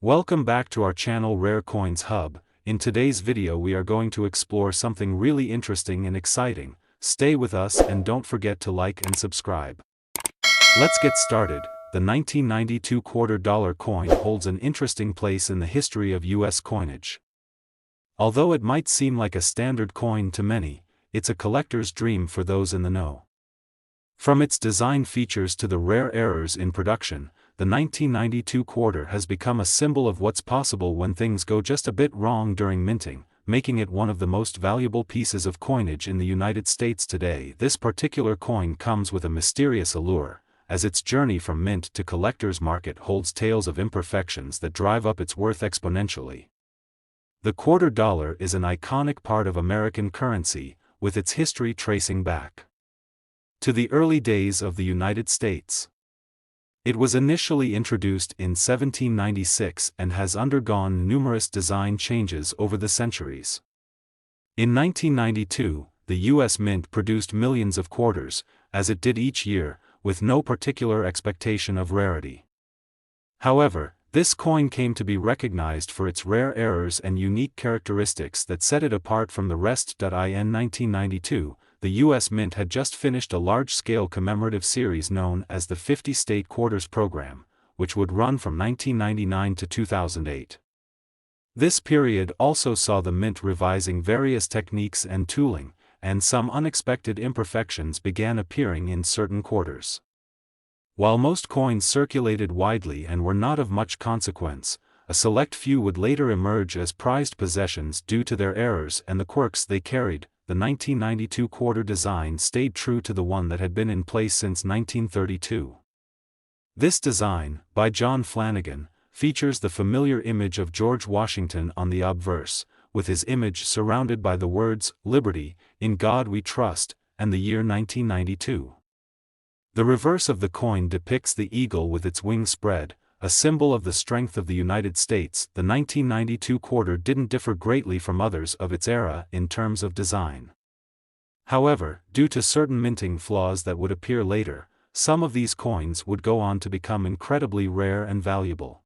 Welcome back to our channel Rare Coins Hub. In today's video we are going to explore something really interesting and exciting. Stay with us and don't forget to like and subscribe. Let's get started. The 1992 $2 coin holds an interesting place in the history of US coinage. Although it might seem like a standard coin to many, it's a collector's dream for those in the know. From its design features to the rare errors in production, the 1992 quarter has become a symbol of what's possible when things go just a bit wrong during minting, making it one of the most valuable pieces of coinage in the United States today. This particular coin comes with a mysterious allure, as its journey from mint to collector's market holds tales of imperfections that drive up its worth exponentially. The $2 is an iconic part of American currency, with its history tracing back to the early days of the United States. It was initially introduced in 1796 and has undergone numerous design changes over the centuries. In 1992, the U.S. Mint produced millions of quarters, as it did each year, with no particular expectation of rarity. However, this coin came to be recognized for its rare errors and unique characteristics that set it apart from the rest. In 1992, the U.S. Mint had just finished a large-scale commemorative series known as the 50 State Quarters Program, which would run from 1999 to 2008. This period also saw the Mint revising various techniques and tooling, and some unexpected imperfections began appearing in certain quarters. While most coins circulated widely and were not of much consequence, a select few would later emerge as prized possessions due to their errors and the quirks they carried. The 1992 quarter design stayed true to the one that had been in place since 1932. This design, by John Flanagan, features the familiar image of George Washington on the obverse, with his image surrounded by the words, "Liberty, in God we trust," and the year 1992. The reverse of the coin depicts the eagle with its wings spread, a symbol of the strength of the United States. The 1992 quarter didn't differ greatly from others of its era in terms of design. However, due to certain minting flaws that would appear later, some of these coins would go on to become incredibly rare and valuable.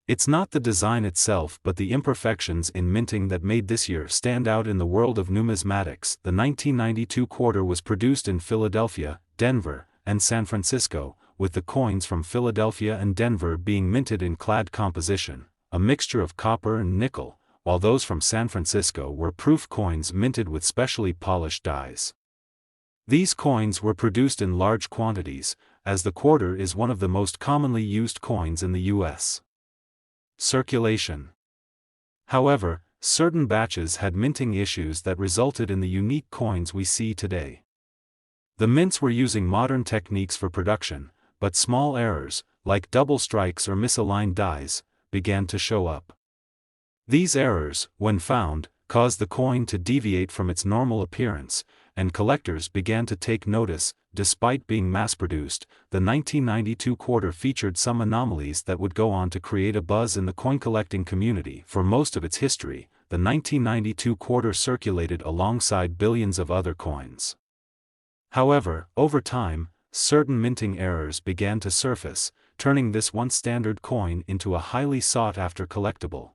It's not the design itself but the imperfections in minting that made this year stand out in the world of numismatics. The 1992 quarter was produced in Philadelphia, Denver, and San Francisco, with the coins from Philadelphia and Denver being minted in clad composition, a mixture of copper and nickel, while those from San Francisco were proof coins minted with specially polished dies. These coins were produced in large quantities, as the quarter is one of the most commonly used coins in the U.S. circulation. However, certain batches had minting issues that resulted in the unique coins we see today. The mints were using modern techniques for production, but small errors, like double strikes or misaligned dies, began to show up. These errors, when found, caused the coin to deviate from its normal appearance, and collectors began to take notice. Despite being mass-produced, the 1992 quarter featured some anomalies that would go on to create a buzz in the coin-collecting community. For most of its history, the 1992 quarter circulated alongside billions of other coins. However, over time, certain minting errors began to surface, turning this once standard coin into a highly sought-after collectible.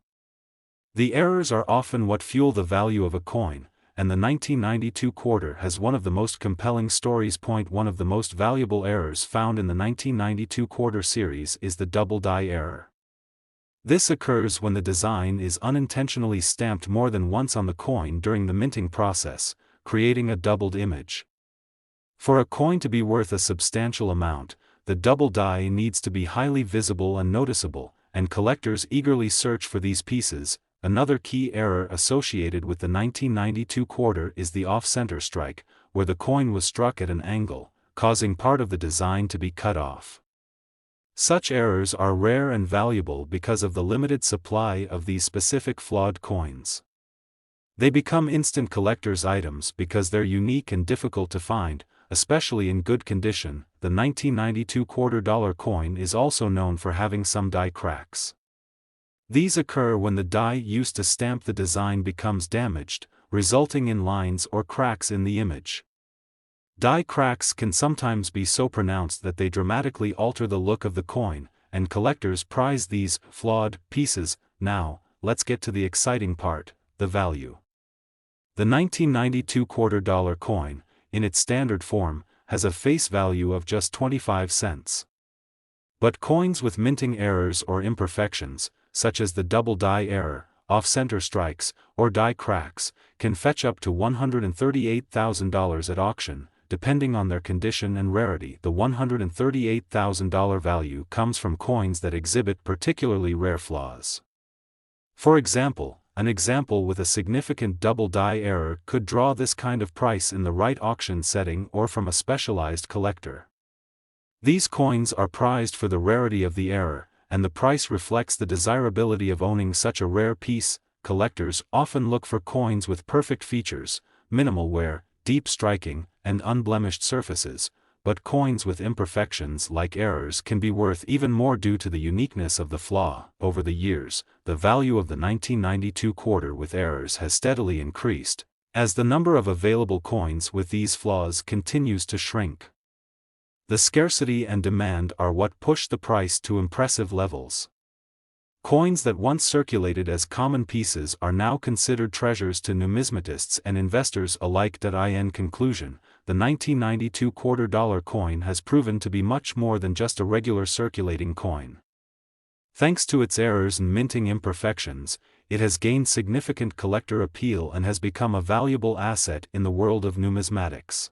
The errors are often what fuel the value of a coin, and the 1992 quarter has one of the most compelling stories. One of the most valuable errors found in the 1992 quarter series is the double die error. This occurs when the design is unintentionally stamped more than once on the coin during the minting process, creating a doubled image. For a coin to be worth a substantial amount, the double die needs to be highly visible and noticeable, and collectors eagerly search for these pieces. Another key error associated with the 1992 quarter is the off-center strike, where the coin was struck at an angle, causing part of the design to be cut off. Such errors are rare and valuable because of the limited supply of these specific flawed coins. They become instant collector's items because they're unique and difficult to find, especially in good condition. The 1992 $2 coin is also known for having some die cracks. These occur when the die used to stamp the design becomes damaged, resulting in lines or cracks in the image. Die cracks can sometimes be so pronounced that they dramatically alter the look of the coin, and collectors prize these flawed pieces. Now, let's get to the exciting part, the value. The 1992 $quarter coin, in its standard form, has a face value of just 25 cents. But coins with minting errors or imperfections, such as the double die error, off-center strikes, or die cracks, can fetch up to $138,000 at auction, depending on their condition and rarity. The $138,000 value comes from coins that exhibit particularly rare flaws. For example, an example with a significant double die error could draw this kind of price in the right auction setting or from a specialized collector. These coins are prized for the rarity of the error, and the price reflects the desirability of owning such a rare piece. Collectors often look for coins with perfect features, minimal wear, deep striking, and unblemished surfaces, but coins with imperfections like errors can be worth even more due to the uniqueness of the flaw. Over the years, the value of the 1992 quarter with errors has steadily increased, as the number of available coins with these flaws continues to shrink. The scarcity and demand are what push the price to impressive levels. Coins that once circulated as common pieces are now considered treasures to numismatists and investors alike. In conclusion, the 1992 $quarter coin has proven to be much more than just a regular circulating coin. Thanks to its errors and minting imperfections, it has gained significant collector appeal and has become a valuable asset in the world of numismatics.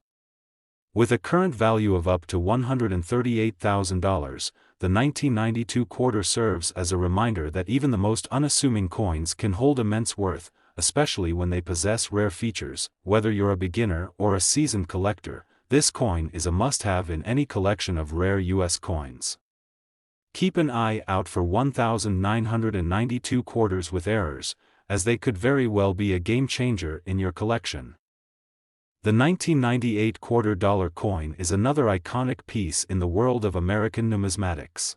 With a current value of up to $138,000, the 1992 quarter serves as a reminder that even the most unassuming coins can hold immense worth, especially when they possess rare features. Whether you're a beginner or a seasoned collector, this coin is a must-have in any collection of rare U.S. coins. Keep an eye out for 1992 quarters with errors, as they could very well be a game-changer in your collection. The 1998 $quarter coin is another iconic piece in the world of American numismatics.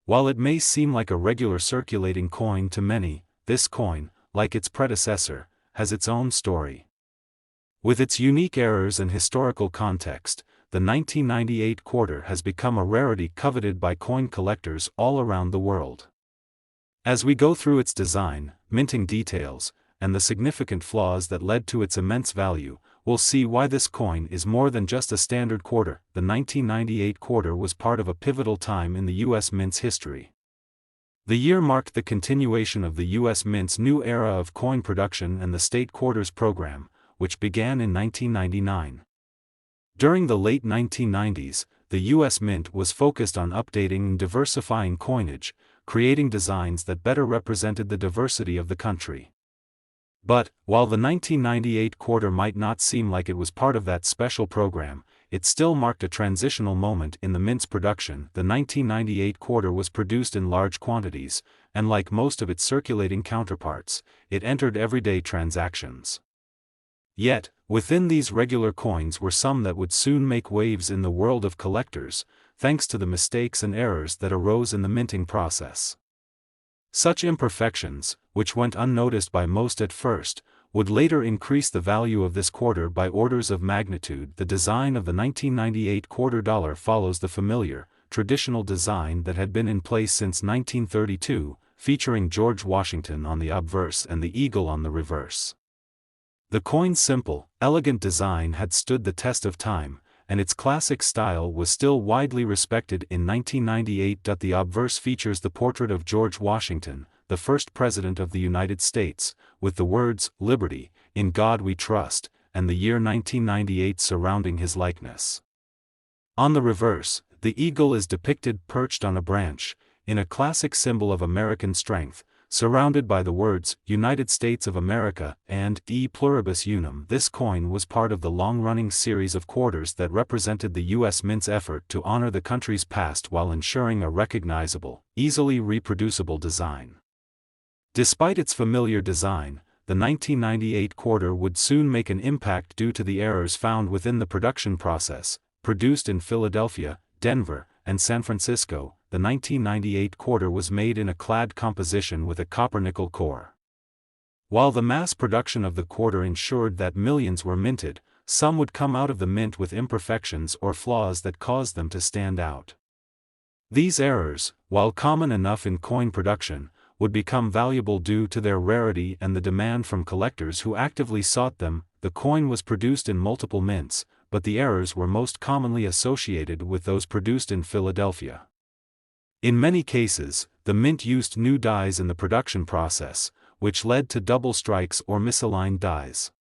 While it may seem like a regular circulating coin to many, this coin, like its predecessor, has its own story. With its unique errors and historical context, the 1998 quarter has become a rarity coveted by coin collectors all around the world. As we go through its design, minting details, and the significant flaws that led to its immense value, we'll see why this coin is more than just a standard quarter. The 1998 quarter was part of a pivotal time in the U.S. Mint's history. The year marked the continuation of the U.S. Mint's new era of coin production and the state quarters program, which began in 1999. During the late 1990s, the U.S. Mint was focused on updating and diversifying coinage, creating designs that better represented the diversity of the country. But, while the 1998 quarter might not seem like it was part of that special program, it still marked a transitional moment in the Mint's production. The 1998 quarter was produced in large quantities, and like most of its circulating counterparts, it entered everyday transactions. Yet, within these regular coins were some that would soon make waves in the world of collectors, thanks to the mistakes and errors that arose in the minting process. Such imperfections, which went unnoticed by most at first, would later increase the value of this quarter by orders of magnitude. The design of the 1998 $quarter follows the familiar, traditional design that had been in place since 1932, featuring George Washington on the obverse and the eagle on the reverse. The coin's simple, elegant design had stood the test of time, and its classic style was still widely respected. In 1998, the obverse features the portrait of George Washington, the first President of the United States, with the words, "Liberty, in God we trust," and the year 1998 surrounding his likeness. On the reverse, the eagle is depicted perched on a branch, in a classic symbol of American strength, surrounded by the words, United States of America, and E pluribus unum. This coin was part of the long-running series of quarters that represented the U.S. Mint's effort to honor the country's past while ensuring a recognizable, easily reproducible design. Despite its familiar design, the 1998 quarter would soon make an impact due to the errors found within the production process. Produced in Philadelphia, Denver, and San Francisco, the 1998 quarter was made in a clad composition with a copper-nickel core. While the mass production of the quarter ensured that millions were minted, some would come out of the mint with imperfections or flaws that caused them to stand out. These errors, while common enough in coin production, would become valuable due to their rarity and the demand from collectors who actively sought them. The coin was produced in multiple mints, but the errors were most commonly associated with those produced in Philadelphia. In many cases, the mint used new dies in the production process, which led to double strikes or misaligned dies.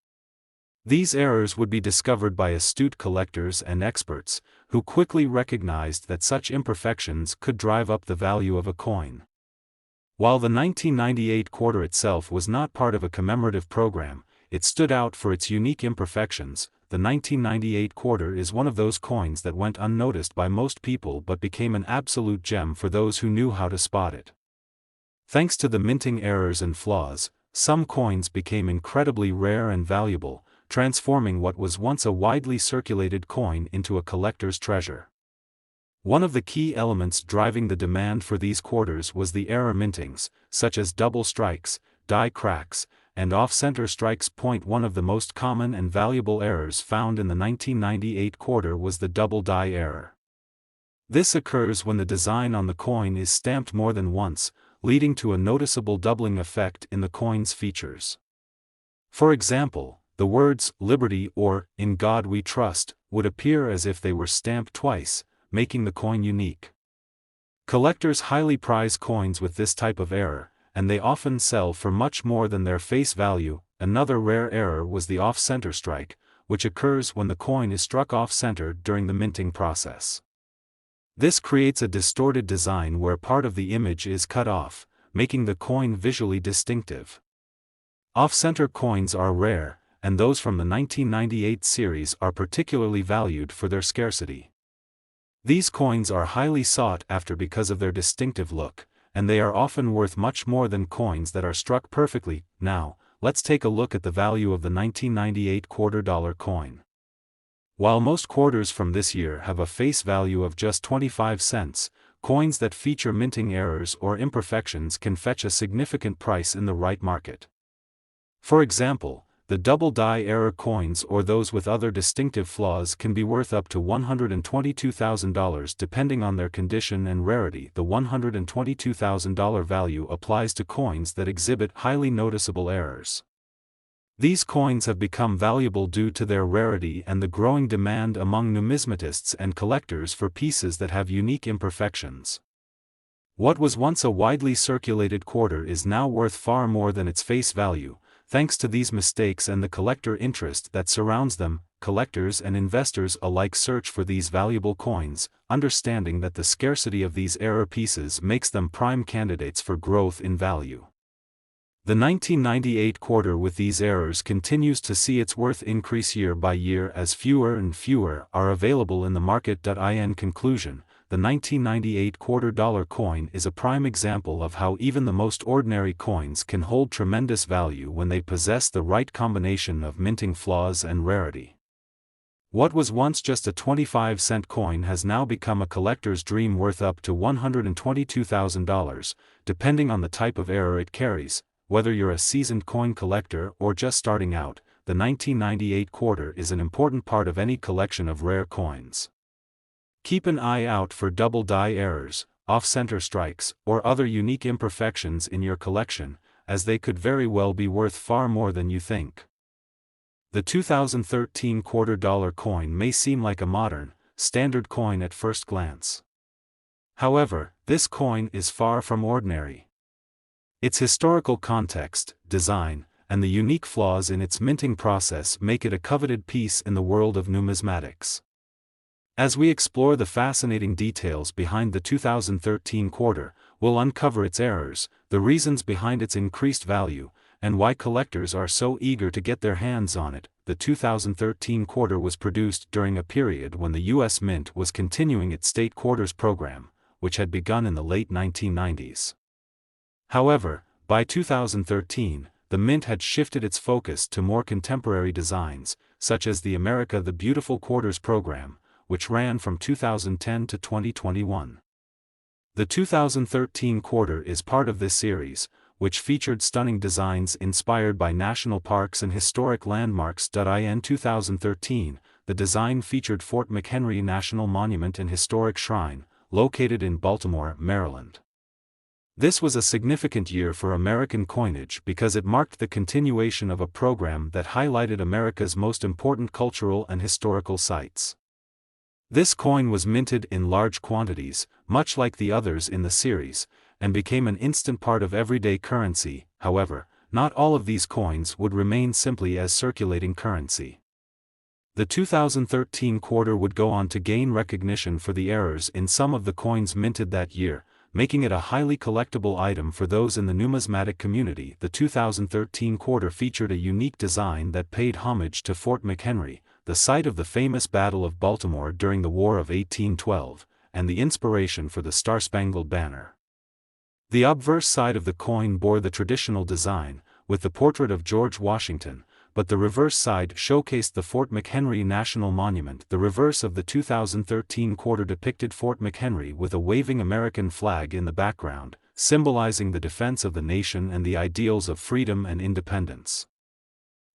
These errors would be discovered by astute collectors and experts, who quickly recognized that such imperfections could drive up the value of a coin. While the 1998 quarter itself was not part of a commemorative program, it stood out for its unique imperfections. The 1998 quarter is one of those coins that went unnoticed by most people but became an absolute gem for those who knew how to spot it. Thanks to the minting errors and flaws, some coins became incredibly rare and valuable, transforming what was once a widely circulated coin into a collector's treasure. One of the key elements driving the demand for these quarters was the error mintings, such as double strikes, die cracks, and off-center strikes. One of the most common and valuable errors found in the 1998 quarter was the double die error. This occurs when the design on the coin is stamped more than once, leading to a noticeable doubling effect in the coin's features. For example, the words "Liberty" or "In God We Trust" would appear as if they were stamped twice, making the coin unique. Collectors highly prize coins with this type of error, and they often sell for much more than their face value. Another rare error was the off-center strike, which occurs when the coin is struck off-center during the minting process. This creates a distorted design where part of the image is cut off, making the coin visually distinctive. Off-center coins are rare, and those from the 1998 series are particularly valued for their scarcity. These coins are highly sought after because of their distinctive look, and they are often worth much more than coins that are struck perfectly. Now, let's take a look at the value of the 1998 $quarter coin. While most quarters from this year have a face value of just 25 cents, coins that feature minting errors or imperfections can fetch a significant price in the right market. For example, the double die error coins or those with other distinctive flaws can be worth up to $122,000 depending on their condition and rarity. The $122,000 value applies to coins that exhibit highly noticeable errors. These coins have become valuable due to their rarity and the growing demand among numismatists and collectors for pieces that have unique imperfections. What was once a widely circulated quarter is now worth far more than its face value, thanks to these mistakes and the collector interest that surrounds them. Collectors and investors alike search for these valuable coins, understanding that the scarcity of these error pieces makes them prime candidates for growth in value. The 1998 quarter with these errors continues to see its worth increase year by year as fewer and fewer are available in the market. In conclusion, the 1998 $quarter coin is a prime example of how even the most ordinary coins can hold tremendous value when they possess the right combination of minting flaws and rarity. What was once just a 25-cent coin has now become a collector's dream worth up to $122,000, depending on the type of error it carries. Whether you're a seasoned coin collector or just starting out, the 1998 quarter is an important part of any collection of rare coins. Keep an eye out for double die errors, off-center strikes, or other unique imperfections in your collection, as they could very well be worth far more than you think. The 2013 $quarter coin may seem like a modern, standard coin at first glance. However, this coin is far from ordinary. Its historical context, design, and the unique flaws in its minting process make it a coveted piece in the world of numismatics. As we explore the fascinating details behind the 2013 quarter, we'll uncover its errors, the reasons behind its increased value, and why collectors are so eager to get their hands on it. The 2013 quarter was produced during a period when the U.S. Mint was continuing its state quarters program, which had begun in the late 1990s. However, by 2013, the Mint had shifted its focus to more contemporary designs, such as the America the Beautiful Quarters program, which ran from 2010 to 2021. The 2013 quarter is part of this series, which featured stunning designs inspired by national parks and historic landmarks. In 2013, the design featured Fort McHenry National Monument and Historic Shrine, located in Baltimore, Maryland. This was a significant year for American coinage because it marked the continuation of a program that highlighted America's most important cultural and historical sites. This coin was minted in large quantities, much like the others in the series, and became an instant part of everyday currency. However, not all of these coins would remain simply as circulating currency. The 2013 quarter would go on to gain recognition for the errors in some of the coins minted that year, making it a highly collectible item for those in the numismatic community. The 2013 quarter featured a unique design that paid homage to Fort McHenry, the site of the famous Battle of Baltimore during the War of 1812, and the inspiration for the Star-Spangled Banner. The obverse side of the coin bore the traditional design, with the portrait of George Washington, but the reverse side showcased the Fort McHenry National Monument. The reverse of the 2013 quarter depicted Fort McHenry with a waving American flag in the background, symbolizing the defense of the nation and the ideals of freedom and independence.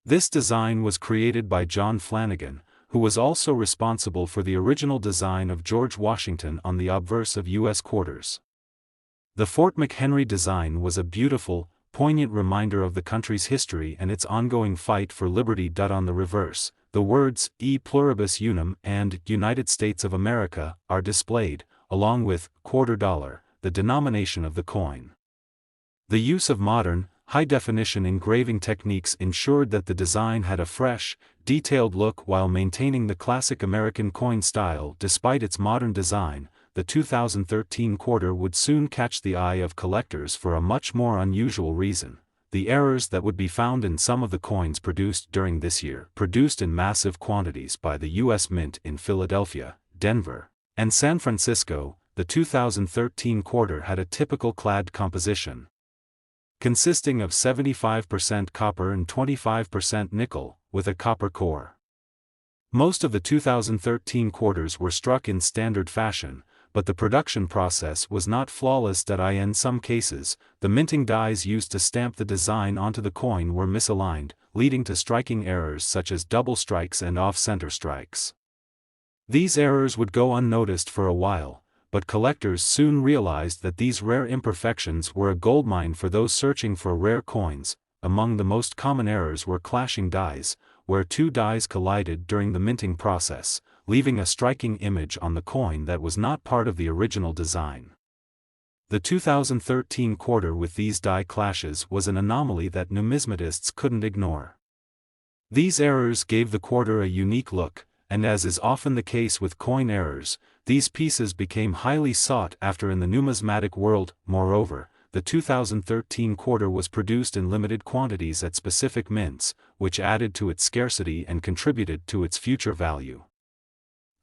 This design was created by John Flanagan, who was also responsible for the original design of George Washington on the obverse of U.S. quarters. The Fort McHenry design was a beautiful, poignant reminder of the country's history and its ongoing fight for liberty. On the reverse, the words E pluribus unum and United States of America are displayed, along with $quarter, the denomination of the coin. The use of modern, high-definition engraving techniques ensured that the design had a fresh, detailed look while maintaining the classic American coin style. Despite its modern design, the 2013 quarter would soon catch the eye of collectors for a much more unusual reason: the errors that would be found in some of the coins produced during this year. Produced in massive quantities by the U.S. Mint in Philadelphia, Denver, and San Francisco, the 2013 quarter had a typical clad composition, consisting of 75% copper and 25% nickel, with a copper core. Most of the 2013 quarters were struck in standard fashion, but the production process was not flawless. In some cases, the minting dies used to stamp the design onto the coin were misaligned, leading to striking errors such as double strikes and off-center strikes. These errors would go unnoticed for a while, but collectors soon realized that these rare imperfections were a goldmine for those searching for rare coins. Among the most common errors were clashing dies, where two dies collided during the minting process, leaving a striking image on the coin that was not part of the original design. The 2013 quarter with these die clashes was an anomaly that numismatists couldn't ignore. These errors gave the quarter a unique look, and as is often the case with coin errors, these pieces became highly sought after in the numismatic world. Moreover, the 2013 quarter was produced in limited quantities at specific mints, which added to its scarcity and contributed to its future value.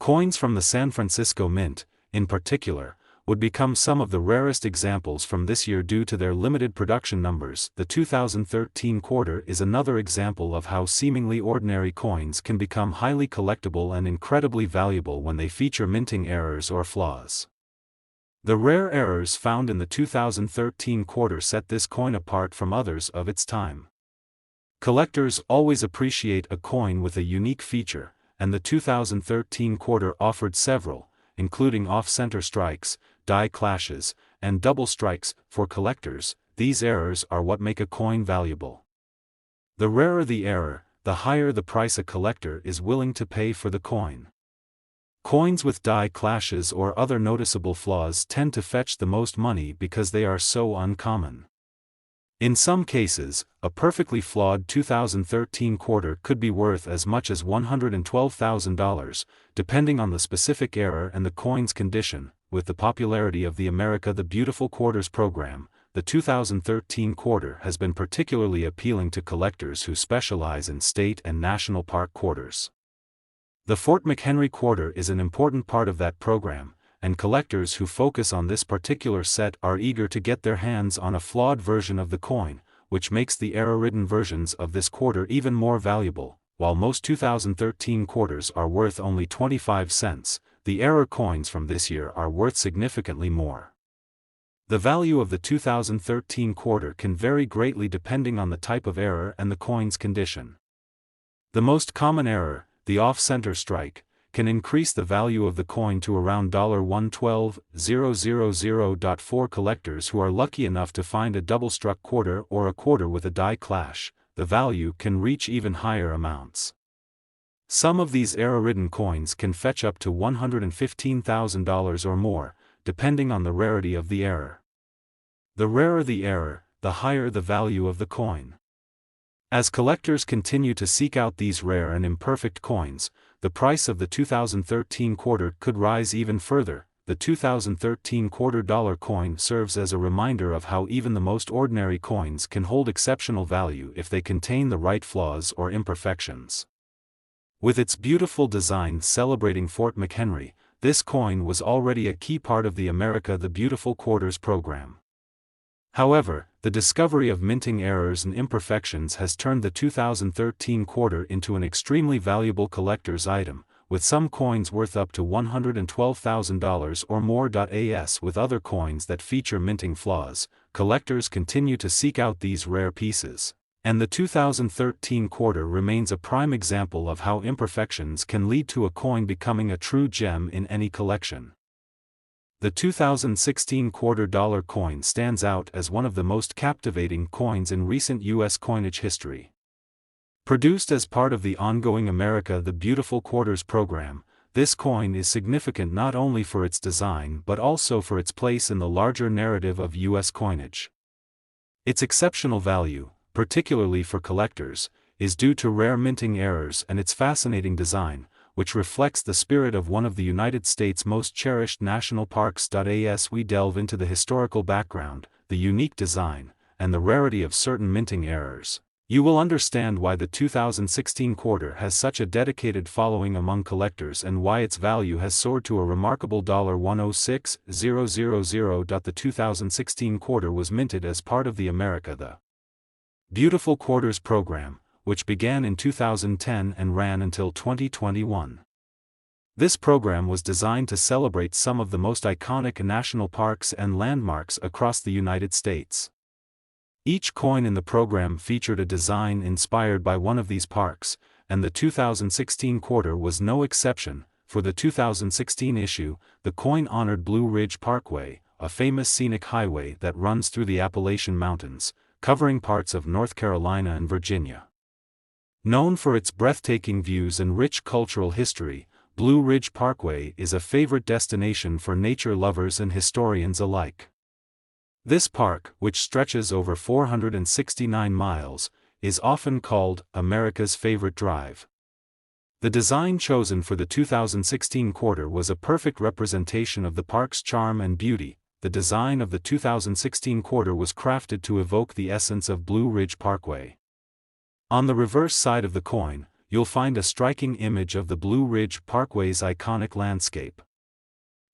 Coins from the San Francisco Mint, in particular, would become some of the rarest examples from this year due to their limited production numbers. The 2013 quarter is another example of how seemingly ordinary coins can become highly collectible and incredibly valuable when they feature minting errors or flaws. The rare errors found in the 2013 quarter set this coin apart from others of its time. Collectors always appreciate a coin with a unique feature, and the 2013 quarter offered several, including off-center strikes, die clashes, and double strikes. For collectors, these errors are what make a coin valuable. The rarer the error, the higher the price a collector is willing to pay for the coin. Coins with die clashes or other noticeable flaws tend to fetch the most money because they are so uncommon. In some cases, a perfectly flawed 2013 quarter could be worth as much as $112,000, depending on the specific error and the coin's condition. With the popularity of the America the Beautiful Quarters program, the 2013 quarter has been particularly appealing to collectors who specialize in state and national park quarters. The Fort McHenry quarter is an important part of that program, and collectors who focus on this particular set are eager to get their hands on a flawed version of the coin, which makes the error-ridden versions of this quarter even more valuable. While most 2013 quarters are worth only 25 cents, the error coins from this year are worth significantly more. The value of the 2013 quarter can vary greatly depending on the type of error and the coin's condition. The most common error, the off-center strike, can increase the value of the coin to around $112,000. For collectors who are lucky enough to find a double-struck quarter or a quarter with a die clash, the value can reach even higher amounts. Some of these error-ridden coins can fetch up to $115,000 or more, depending on the rarity of the error. The rarer the error, the higher the value of the coin. As collectors continue to seek out these rare and imperfect coins, the price of the 2013 quarter could rise even further. The 2013 $quarter coin serves as a reminder of how even the most ordinary coins can hold exceptional value if they contain the right flaws or imperfections. With its beautiful design celebrating Fort McHenry, this coin was already a key part of the America the Beautiful Quarters program. However, the discovery of minting errors and imperfections has turned the 2013 quarter into an extremely valuable collector's item, with some coins worth up to $112,000 or more. As with other coins that feature minting flaws, collectors continue to seek out these rare pieces, and the 2013 quarter remains a prime example of how imperfections can lead to a coin becoming a true gem in any collection. The 2016 $quarter coin stands out as one of the most captivating coins in recent U.S. coinage history. Produced as part of the ongoing America the Beautiful Quarters program, this coin is significant not only for its design but also for its place in the larger narrative of U.S. coinage. Its exceptional value, particularly for collectors, is due to rare minting errors and its fascinating design, which reflects the spirit of one of the United States' most cherished national parks. As we delve into the historical background, the unique design, and the rarity of certain minting errors, you will understand why the 2016 quarter has such a dedicated following among collectors and why its value has soared to a remarkable $106,000. The 2016 quarter was minted as part of the America the Beautiful Quarters program, which began in 2010 and ran until 2021. This program was designed to celebrate some of the most iconic national parks and landmarks across the United States. Each coin in the program featured a design inspired by one of these parks, and the 2016 quarter was no exception. For the 2016 issue, the coin honored Blue Ridge Parkway, a famous scenic highway that runs through the Appalachian Mountains, covering parts of North Carolina and Virginia. Known for its breathtaking views and rich cultural history, Blue Ridge Parkway is a favorite destination for nature lovers and historians alike. This park, which stretches over 469 miles, is often called America's favorite drive. The design chosen for the 2016 quarter was a perfect representation of the park's charm and beauty. The design of the 2016 quarter was crafted to evoke the essence of Blue Ridge Parkway. On the reverse side of the coin, you'll find a striking image of the Blue Ridge Parkway's iconic landscape.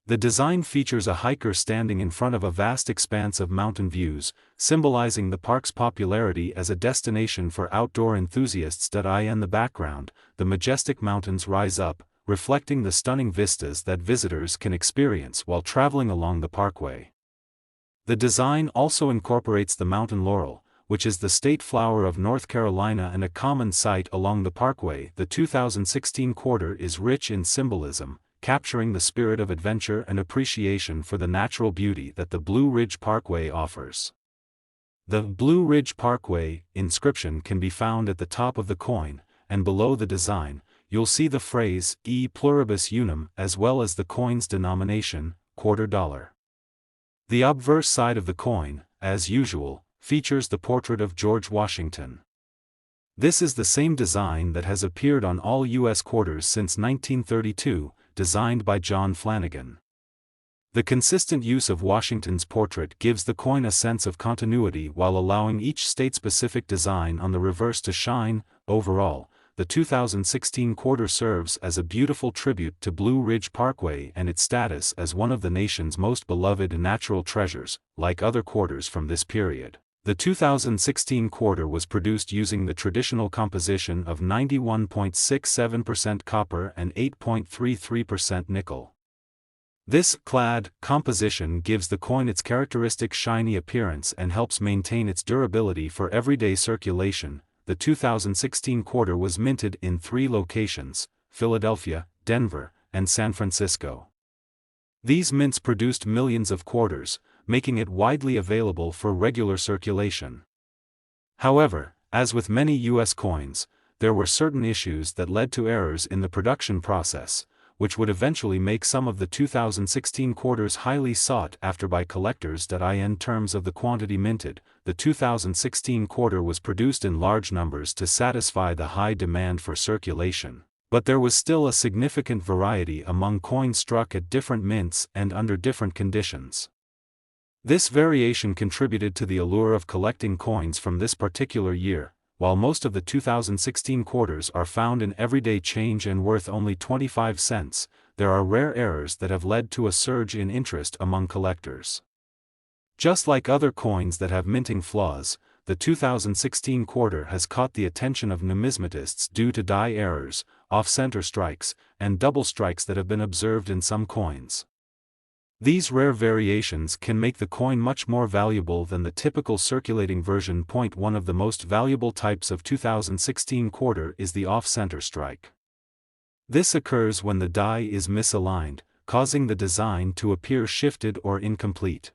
The design features a hiker standing in front of a vast expanse of mountain views, symbolizing the park's popularity as a destination for outdoor enthusiasts. In the background, the majestic mountains rise up, reflecting the stunning vistas that visitors can experience while traveling along the parkway. The design also incorporates the mountain laurel, which is the state flower of North Carolina and a common sight along the parkway. The 2016 quarter is rich in symbolism, capturing the spirit of adventure and appreciation for the natural beauty that the Blue Ridge Parkway offers. The Blue Ridge Parkway inscription can be found at the top of the coin, and below the design, you'll see the phrase E pluribus unum as well as the coin's denomination, $quarter. The obverse side of the coin, as usual, features the portrait of George Washington. This is the same design that has appeared on all U.S. quarters since 1932, designed by John Flanagan. The consistent use of Washington's portrait gives the coin a sense of continuity while allowing each state-specific design on the reverse to shine. Overall, the 2016 quarter serves as a beautiful tribute to Blue Ridge Parkway and its status as one of the nation's most beloved natural treasures. Like other quarters from this period, the 2016 quarter was produced using the traditional composition of 91.67% copper and 8.33% nickel. This clad composition gives the coin its characteristic shiny appearance and helps maintain its durability for everyday circulation. The 2016 quarter was minted in 3 locations: Philadelphia, Denver, and San Francisco. These mints produced millions of quarters, making it widely available for regular circulation. However, as with many U.S. coins, there were certain issues that led to errors in the production process, which would eventually make some of the 2016 quarters highly sought after by collectors. In terms of the quantity minted, the 2016 quarter was produced in large numbers to satisfy the high demand for circulation, but there was still a significant variety among coins struck at different mints and under different conditions. This variation contributed to the allure of collecting coins from this particular year. While most of the 2016 quarters are found in everyday change and worth only 25 cents, there are rare errors that have led to a surge in interest among collectors. Just like other coins that have minting flaws, the 2016 quarter has caught the attention of numismatists due to die errors, off-center strikes, and double strikes that have been observed in some coins. These rare variations can make the coin much more valuable than the typical circulating version. One of the most valuable types of 2016 quarter is the off-center strike. This occurs when the die is misaligned, causing the design to appear shifted or incomplete.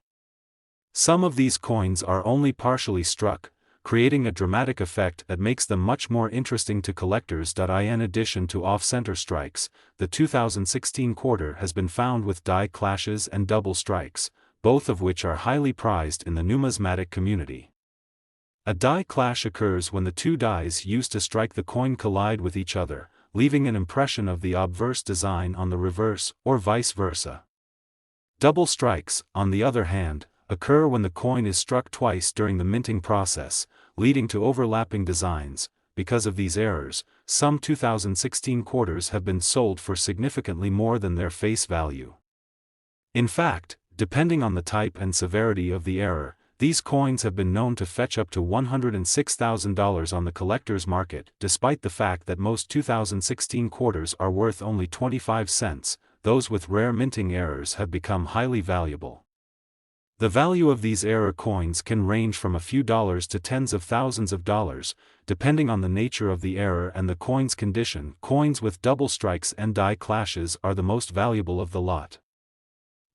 Some of these coins are only partially struck, creating a dramatic effect that makes them much more interesting to collectors. In addition to off-center strikes, the 2016 quarter has been found with die clashes and double strikes, both of which are highly prized in the numismatic community. A die clash occurs when the two dies used to strike the coin collide with each other, leaving an impression of the obverse design on the reverse, or vice versa. Double strikes, on the other hand, occur when the coin is struck twice during the minting process, leading to overlapping designs. Because of these errors, some 2016 quarters have been sold for significantly more than their face value. In fact, depending on the type and severity of the error, these coins have been known to fetch up to $106,000 on the collector's market. Despite the fact that most 2016 quarters are worth only 25 cents, those with rare minting errors have become highly valuable. The value of these error coins can range from a few dollars to tens of thousands of dollars, depending on the nature of the error and the coin's condition. Coins with double strikes and die clashes are the most valuable of the lot.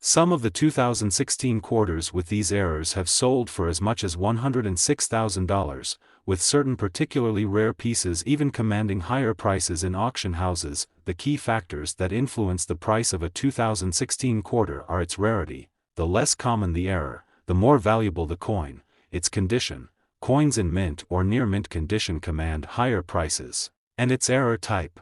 Some of the 2016 quarters with these errors have sold for as much as $106,000, with certain particularly rare pieces even commanding higher prices in auction houses. The key factors that influence the price of a 2016 quarter are its rarity. The less common the error, the more valuable the coin. Its condition, coins in mint or near mint condition command higher prices, and its error type.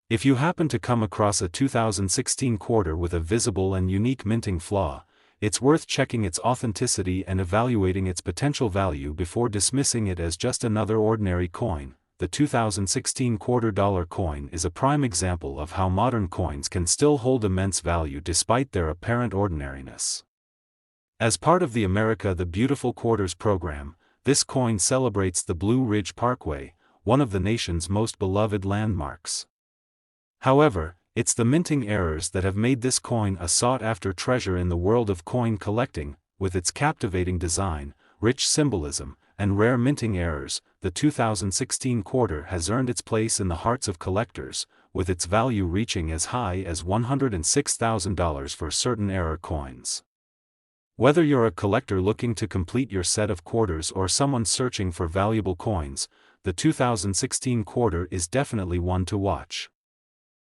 If you happen to come across a 2016 quarter with a visible and unique minting flaw, it's worth checking its authenticity and evaluating its potential value before dismissing it as just another ordinary coin. The 2016 $quarter coin is a prime example of how modern coins can still hold immense value despite their apparent ordinariness. As part of the America the Beautiful Quarters program, this coin celebrates the Blue Ridge Parkway, one of the nation's most beloved landmarks. However, it's the minting errors that have made this coin a sought-after treasure in the world of coin collecting. With its captivating design, rich symbolism, and rare minting errors, the 2016 quarter has earned its place in the hearts of collectors, with its value reaching as high as $106,000 for certain error coins. Whether you're a collector looking to complete your set of quarters or someone searching for valuable coins, the 2016 quarter is definitely one to watch.